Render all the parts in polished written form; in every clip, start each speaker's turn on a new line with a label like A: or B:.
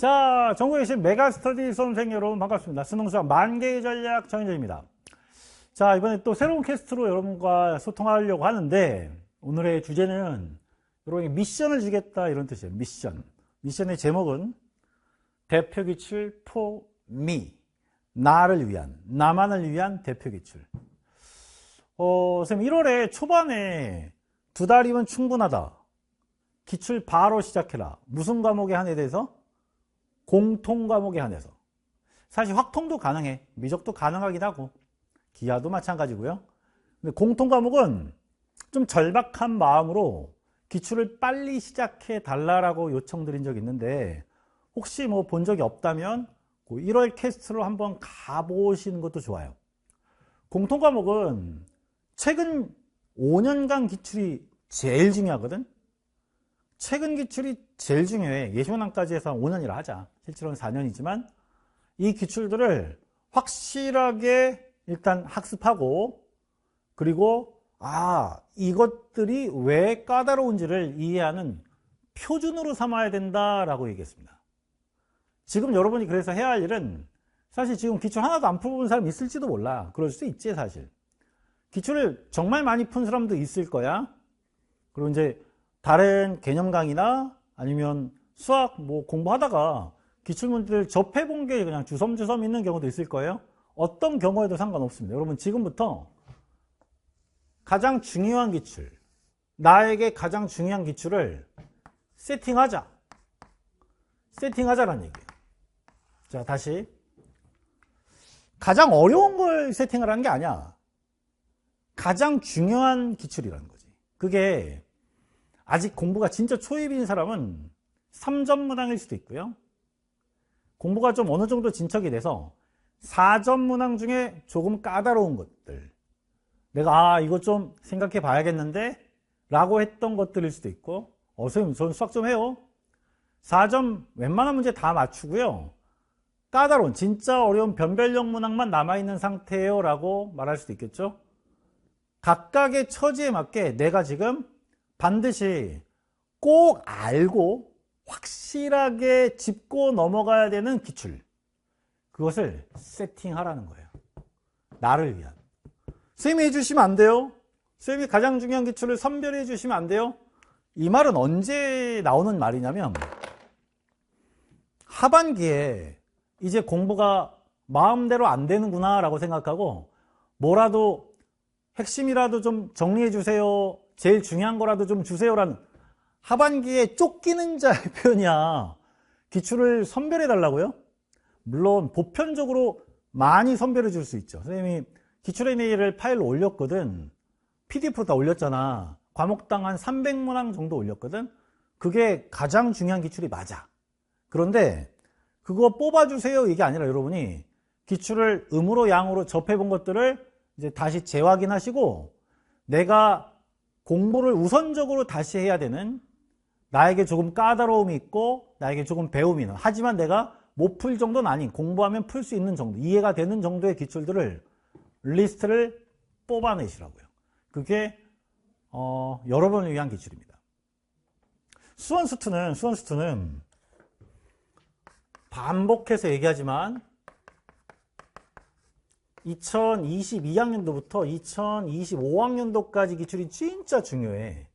A: 자, 전국에 계신 메가스터디 수험생 여러분 반갑습니다. 수능수학 만개의 전략 정인재입니다. 자, 이번에 또 새로운 캐스트로 여러분과 소통하려고 하는데, 오늘의 주제는 여러분이 미션을 주겠다 이런 뜻이에요. 미션. 미션의 제목은 대표기출 for me. 나를 위한, 나만을 위한 대표기출. 선생님 1월에 초반에 2달이면 충분하다. 기출 바로 시작해라. 무슨 과목에 한해 대해서? 공통 과목에 한해서. 사실 확통도 가능해. 미적도 가능하긴 하고 기하도 마찬가지고요. 근데 공통 과목은 좀 절박한 마음으로 기출을 빨리 시작해 달라라고 요청드린 적이 있는데, 혹시 뭐 본 적이 없다면 1월 캐스트로 한번 가보시는 것도 좋아요. 공통 과목은 최근 5년간 기출이 제일 중요하거든. 최근 기출이 제일 중요해. 예시문항까지 해서 5년이라 하자. 실제로는 4년이지만 이 기출들을 확실하게 일단 학습하고, 그리고 이것들이 왜 까다로운지를 이해하는 표준으로 삼아야 된다라고 얘기했습니다. 지금 여러분이 그래서 해야 할 일은, 사실 지금 기출 하나도 안 풀어본 사람 있을지도 몰라. 그럴 수 있지 사실. 기출을 정말 많이 푼 사람도 있을 거야. 그리고 이제 다른 개념 강의나 아니면 수학 뭐 공부하다가 기출문제를 접해본 게 그냥 주섬주섬 있는 경우도 있을 거예요. 어떤 경우에도 상관없습니다. 여러분 지금부터 가장 중요한 기출, 나에게 가장 중요한 기출을 세팅하자라는 얘기예요. 자, 다시. 가장 어려운 걸 세팅하라는 게 아니야. 가장 중요한 기출이라는 거지. 그게 아직 공부가 진짜 초입인 사람은 3점 문항일 수도 있고요. 공부가 좀 어느 정도 진척이 돼서 4점 문항 중에 조금 까다로운 것들, 내가 이거 좀 생각해 봐야겠는데 라고 했던 것들일 수도 있고, 선생님 전 수학 좀 해요. 4점 웬만한 문제 다 맞추고요. 까다로운 진짜 어려운 변별력 문항만 남아있는 상태예요 라고 말할 수도 있겠죠. 각각의 처지에 맞게 내가 지금 반드시 꼭 알고 확실하게 짚고 넘어가야 되는 기출, 그것을 세팅하라는 거예요. 나를 위한. 선생님이 해주시면 안 돼요. 선생님이 가장 중요한 기출을 선별해 주시면 안 돼요. 이 말은 언제 나오는 말이냐면, 하반기에 이제 공부가 마음대로 안 되는구나 라고 생각하고, 뭐라도 핵심이라도 좀 정리해 주세요, 제일 중요한 거라도 좀 주세요라는, 하반기에 쫓기는 자의 표현이야. 기출을 선별해 달라고요? 물론 보편적으로 많이 선별해 줄 수 있죠. 선생님이 기출의 내일을 파일로 올렸거든. PDF로 다 올렸잖아. 과목당 한 300문항 정도 올렸거든. 그게 가장 중요한 기출이 맞아. 그런데 그거 뽑아주세요 이게 아니라, 여러분이 기출을 음으로 양으로 접해본 것들을 이제 다시 재확인하시고, 내가 공부를 우선적으로 다시 해야 되는, 나에게 조금 까다로움이 있고 나에게 조금 배움이 있는, 하지만 내가 못 풀 정도는 아닌, 공부하면 풀 수 있는 정도, 이해가 되는 정도의 기출들을 리스트를 뽑아내시라고요. 그게 여러분을 위한 기출입니다. 수원수투는 반복해서 얘기하지만 2022학년도부터 2025학년도까지 기출이 진짜 중요해.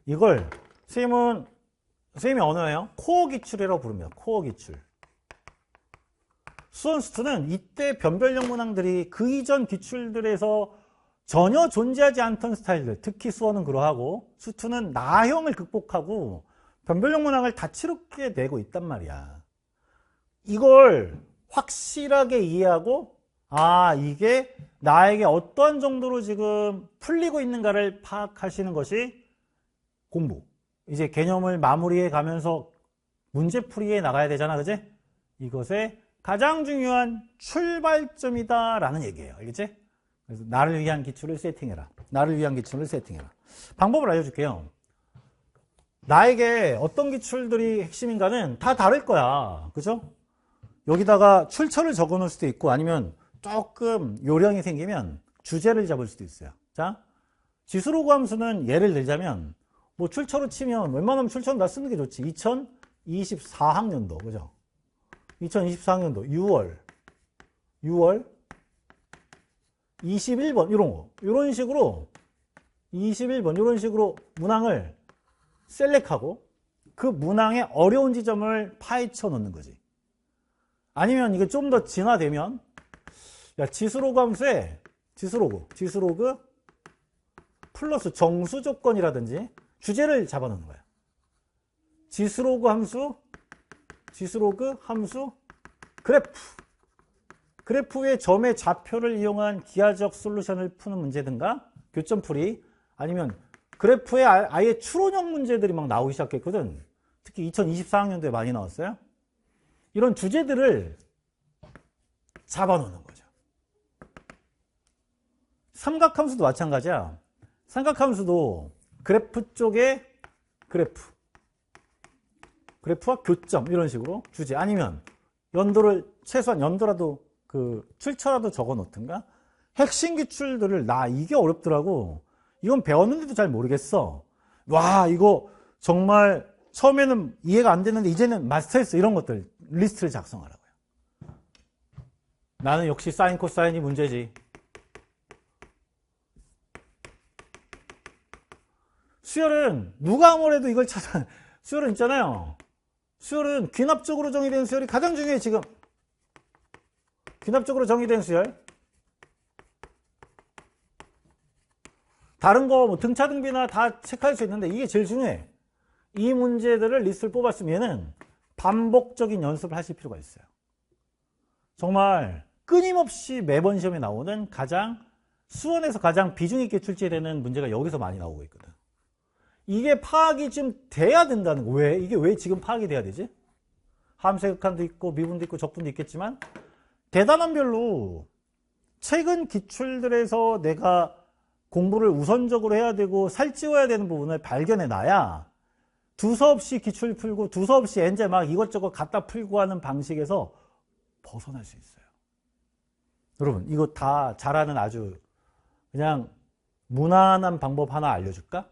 A: 이걸 선생님이 언어예요? 코어 기출이라고 부릅니다. 코어 기출. 수원수투는 이때 변별력 문항들이 그 이전 기출들에서 전혀 존재하지 않던 스타일들, 특히 수원은 그러하고 수투는 나형을 극복하고 변별력 문항을 다채롭게 내고 있단 말이야. 이걸 확실하게 이해하고, 이게 나에게 어떤 정도로 지금 풀리고 있는가를 파악하시는 것이 공부. 이제 개념을 마무리해 가면서 문제풀이에 나가야 되잖아, 그지? 이것의 가장 중요한 출발점이다라는 얘기예요. 알겠지? 그래서 나를 위한 기출을 세팅해라. 나를 위한 기출을 세팅해라. 방법을 알려줄게요. 나에게 어떤 기출들이 핵심인가는 다 다를 거야. 그죠? 여기다가 출처를 적어 놓을 수도 있고, 아니면 조금 요령이 생기면 주제를 잡을 수도 있어요. 자, 지수로그 함수는 예를 들자면, 뭐 출처로 치면 웬만하면 출처는 다 쓰는 게 좋지. 2024학년도, 그죠? 2024학년도 6월 21번 이런 거. 이런 식으로 21번 이런 식으로 문항을 셀렉하고 그 문항의 어려운 지점을 파헤쳐 놓는 거지. 아니면 이게 좀 더 진화되면 야, 지수로그 함수에 지수로그 플러스 정수 조건이라든지 주제를 잡아 놓는 거야. 지수로그 함수 그래프의 점의 좌표를 이용한 기하적 솔루션을 푸는 문제든가 교점풀이 아니면 그래프에 아예 추론형 문제들이 막 나오기 시작했거든. 특히 2024학년도에 많이 나왔어요. 이런 주제들을 잡아놓는 거죠. 삼각함수도 마찬가지야. 삼각함수도 그래프 쪽에 그래프와 교점 이런 식으로 주제 아니면 연도를 최소한 연도라도 그 출처라도 적어 놓든가 핵심 기출들을 이게 어렵더라고. 이건 배웠는데도 잘 모르겠어. 와 이거 정말 처음에는 이해가 안 됐는데 이제는 마스터했어. 이런 것들 리스트를 작성하라고요. 나는 역시 사인 코사인이 문제지. 수열은 누가 뭐래도 이걸 찾아. 수열은 있잖아요. 수열은 귀납적으로 정의된 수열이 가장 중요해. 지금 귀납적으로 정의된 수열. 다른 거 뭐 등차등비나 다 체크할 수 있는데 이게 제일 중요해. 이 문제들을 리스트를 뽑았으면 반복적인 연습을 하실 필요가 있어요. 정말 끊임없이 매번 시험에 나오는 수원에서 가장 비중 있게 출제되는 문제가 여기서 많이 나오고 있거든. 이게 파악이 좀 돼야 된다는 거. 왜? 이게 왜 지금 파악이 돼야 되지? 함수의 극한도 있고 미분도 있고 적분도 있겠지만 대단한 별로 최근 기출들에서 내가 공부를 우선적으로 해야 되고 살찌워야 되는 부분을 발견해놔야 두서없이 기출 풀고 두서없이 이제 막 이것저것 갖다 풀고 하는 방식에서 벗어날 수 있어요. 여러분 이거 다 잘하는 아주 그냥 무난한 방법 하나 알려줄까?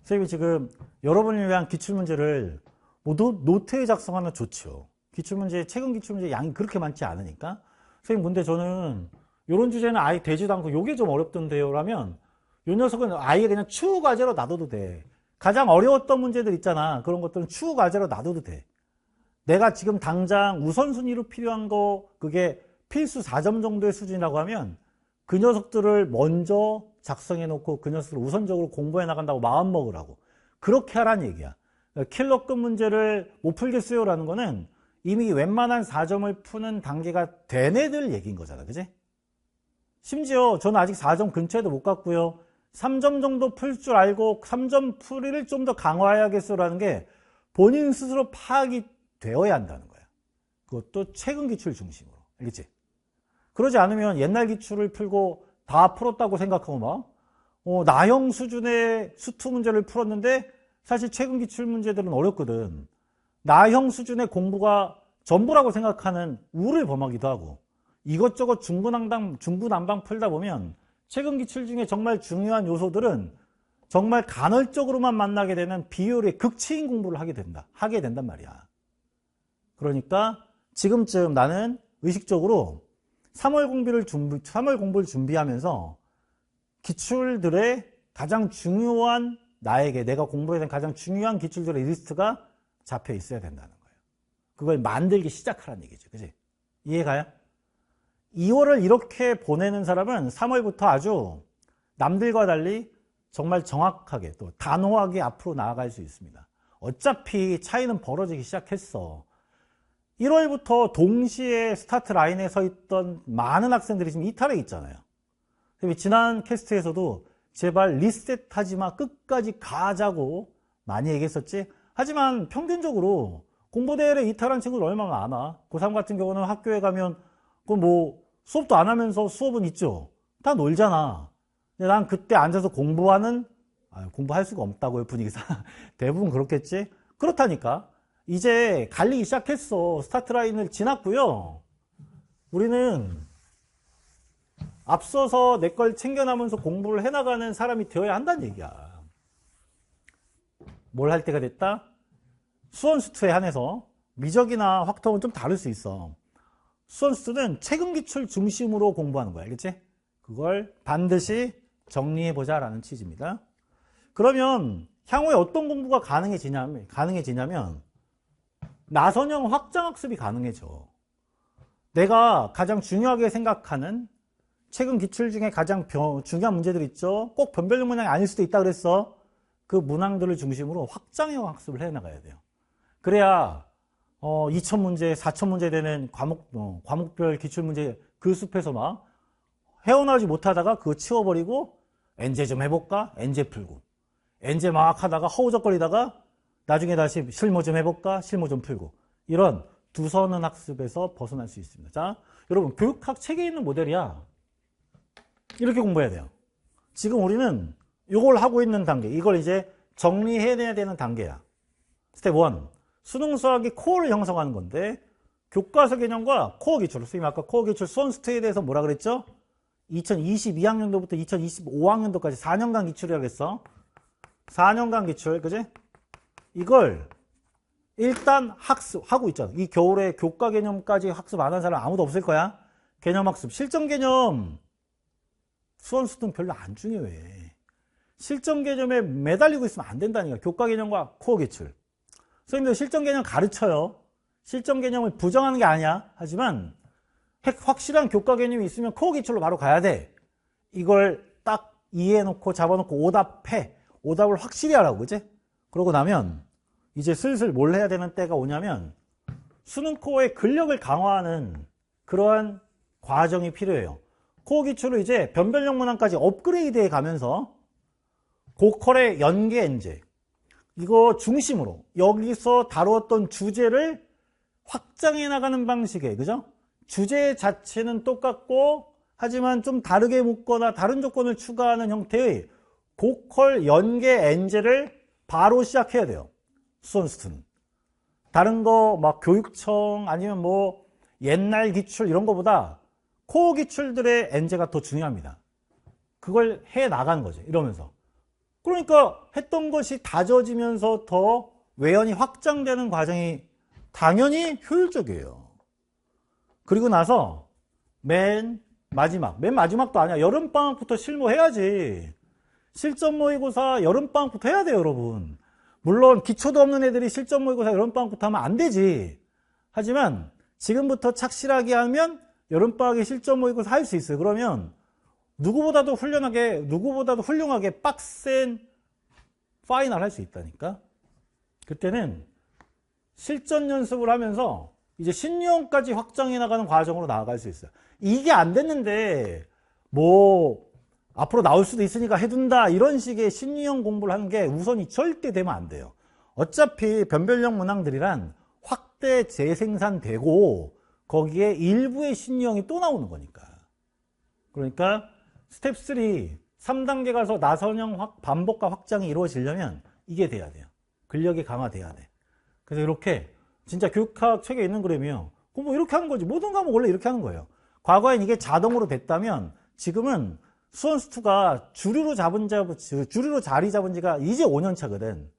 A: 선생님이 지금 여러분을 위한 기출문제를 노트에 작성하면 좋죠. 기출문제, 최근 기출문제 양이 그렇게 많지 않으니까. 선생님 근데 저는 이런 주제는 아예 되지도 않고 이게 좀 어렵던데요 라면 이 녀석은 아예 그냥 추후 과제로 놔둬도 돼. 가장 어려웠던 문제들 있잖아. 그런 것들은 추후 과제로 놔둬도 돼. 내가 지금 당장 우선순위로 필요한 거 그게 필수 4점 정도의 수준이라고 하면 그 녀석들을 먼저 작성해 놓고 그 녀석들을 우선적으로 공부해 나간다고 마음 먹으라고. 그렇게 하라는 얘기야. 킬러급 문제를 못 풀겠어요 라는 거는 이미 웬만한 4점을 푸는 단계가 된 애들 얘기인 거잖아. 그지? 심지어 저는 아직 4점 근처에도 못 갔고요. 3점 정도 풀 줄 알고 3점 풀이를 좀 더 강화해야겠어라는 게 본인 스스로 파악이 되어야 한다는 거야. 그것도 최근 기출 중심으로. 알겠지? 그러지 않으면 옛날 기출을 풀고 다 풀었다고 생각하고 막 나형 수준의 수투 문제를 풀었는데 사실 최근 기출 문제들은 어렵거든. 나형 수준의 공부가 전부라고 생각하는 우를 범하기도 하고 이것저것 중구난방 풀다 보면 최근 기출 중에 정말 중요한 요소들은 정말 간헐적으로만 만나게 되는 비효율의 극치인 공부를 하게 된단 말이야. 그러니까 지금쯤 나는 의식적으로 3월 공부를 준비하면서 기출들의 가장 중요한 내가 공부해야 되는 가장 중요한 기출들의 리스트가 잡혀 있어야 된다는 거예요. 그걸 만들기 시작하라는 얘기죠. 그지? 이해가요? 2월을 이렇게 보내는 사람은 3월부터 아주 남들과 달리 정말 정확하게 또 단호하게 앞으로 나아갈 수 있습니다. 어차피 차이는 벌어지기 시작했어. 1월부터 동시에 스타트 라인에 서 있던 많은 학생들이 지금 이탈해 있잖아요. 지난 캐스트에서도 제발 리셋하지 마, 끝까지 가자고 많이 얘기했었지. 하지만 평균적으로 공부대회를 이탈한 친구들 얼마나 많아. 고3 같은 경우는 학교에 가면 수업도 안 하면서 수업은 있죠. 다 놀잖아. 근데 난 그때 앉아서 공부할 수가 없다고요, 분위기상. 대부분 그렇겠지. 그렇다니까. 이제 갈리기 시작했어. 스타트 라인을 지났고요. 우리는 앞서서 내 걸 챙겨나면서 공부를 해나가는 사람이 되어야 한다는 얘기야. 뭘 할 때가 됐다? 수원 수투에 한해서 미적이나 확통은 좀 다를 수 있어. 수원수는 최근 기출 중심으로 공부하는 거야. 알겠지? 그걸 반드시 정리해보자 라는 취지입니다. 그러면 향후에 어떤 공부가 가능해지냐면 나선형 확장학습이 가능해져. 내가 가장 중요하게 생각하는 최근 기출 중에 가장 중요한 문제들 있죠. 꼭 변별력 문항이 아닐 수도 있다 그랬어. 그 문항들을 중심으로 확장형 학습을 해나가야 돼요. 그래야 2000문제, 4000문제 되는 과목별 기출문제 그 숲에서 막 헤어나오지 못하다가 그거 치워버리고 엔제 좀 해볼까? 엔제 풀고 엔제 막 하다가 허우적거리다가 나중에 다시 실무 좀 해볼까? 실무 좀 풀고 이런 두서는 학습에서 벗어날 수 있습니다. 자, 여러분 교육학 책에 있는 모델이야. 이렇게 공부해야 돼요. 지금 우리는 이걸 하고 있는 단계, 이걸 이제 정리해내야 되는 단계야. 스텝 1, 수능 수학이 코어를 형성하는 건데 교과서 개념과 코어 기출, 선생님 아까 코어 기출 수원스트에 대해서 뭐라 그랬죠? 2022학년도부터 2025학년도까지 4년간 기출이라고 했어. 4년간 기출, 그지? 이걸 일단 학습하고 있잖아. 이 겨울에 교과 개념까지 학습 안 한 사람 아무도 없을 거야. 개념 학습, 실전 개념 수원수는 별로 안 중요해. 실전 개념에 매달리고 있으면 안 된다니까. 교과 개념과 코어 기출. 선생님들 실전 개념 가르쳐요. 실전 개념을 부정하는 게 아니야. 하지만 확실한 교과 개념이 있으면 코어 기출로 바로 가야 돼. 이걸 딱 이해해놓고 잡아놓고 오답해. 오답을 확실히 하라고, 그지? 그러고 나면 이제 슬슬 뭘 해야 되는 때가 오냐면 수능 코어의 근력을 강화하는 그러한 과정이 필요해요. 코어 기출을 이제 변별력 문항까지 업그레이드해 가면서 고퀄의 연계 엔제 이거 중심으로 여기서 다루었던 주제를 확장해 나가는 방식의, 그죠? 주제 자체는 똑같고 하지만 좀 다르게 묶거나 다른 조건을 추가하는 형태의 고퀄 연계 엔제를 바로 시작해야 돼요. 수원스트는 다른 거 막 교육청 아니면 뭐 옛날 기출 이런 거보다 코어 기출들의 엔제가 더 중요합니다. 그걸 해 나가는 거죠. 이러면서 그러니까 했던 것이 다져지면서 더 외연이 확장되는 과정이 당연히 효율적이에요. 그리고 나서 맨 마지막도 아니야. 여름방학부터 실무해야지. 실전 모의고사 여름방학부터 해야 돼요, 여러분. 물론 기초도 없는 애들이 실전 모의고사 여름방학부터 하면 안 되지. 하지만 지금부터 착실하게 하면 여름방학에 실전 모의고사 할 수 있어요. 그러면 누구보다도 훌륭하게 빡센 파이널 할 수 있다니까. 그때는 실전 연습을 하면서 이제 신유형까지 확장해 나가는 과정으로 나아갈 수 있어요. 이게 안 됐는데 뭐 앞으로 나올 수도 있으니까 해둔다 이런 식의 신유형 공부를 하는 게 우선이 절대 되면 안 돼요. 어차피 변별력 문항들이란 확대 재생산되고 거기에 일부의 신유형이 또 나오는 거니까. 그러니까 스텝 3, 3단계 가서 나선형 반복과 확장이 이루어지려면 이게 돼야 돼요. 근력이 강화돼야 돼. 그래서 이렇게 진짜 교육학 책에 있는 그림이요. 뭐 이렇게 하는 거지. 모든 과목 원래 이렇게 하는 거예요. 과거엔 이게 자동으로 됐다면 지금은 수원스투가 주류로 자리 잡은 지가 이제 5년 차거든.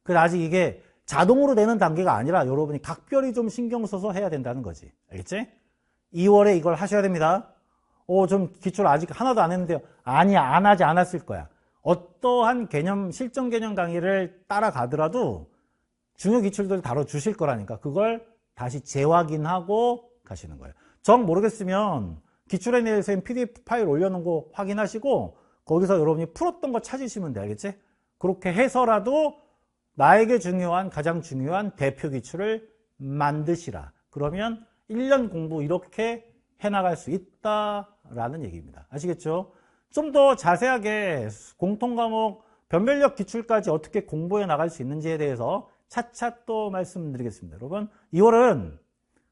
A: 그래서 아직 이게 자동으로 되는 단계가 아니라 여러분이 각별히 좀 신경 써서 해야 된다는 거지. 알겠지? 2월에 이걸 하셔야 됩니다. 좀 기출 아직 하나도 안 했는데요. 아니야, 안 하지 않았을 거야. 어떠한 개념, 실전 개념 강의를 따라가더라도 중요 기출들 다뤄주실 거라니까. 그걸 다시 재확인하고 가시는 거예요. 정 모르겠으면 기출에 대해서 PDF 파일 올려놓은 거 확인하시고 거기서 여러분이 풀었던 거 찾으시면 돼. 알겠지? 그렇게 해서라도 나에게 가장 중요한 대표 기출을 만드시라. 그러면 1년 공부 이렇게 해나갈 수 있다라는 얘기입니다. 아시겠죠? 좀 더 자세하게 공통과목 변별력 기출까지 어떻게 공부해 나갈 수 있는지에 대해서 차차 또 말씀드리겠습니다. 여러분, 2월은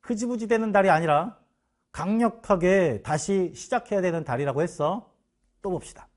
A: 흐지부지 되는 달이 아니라 강력하게 다시 시작해야 되는 달이라고 했어. 또 봅시다.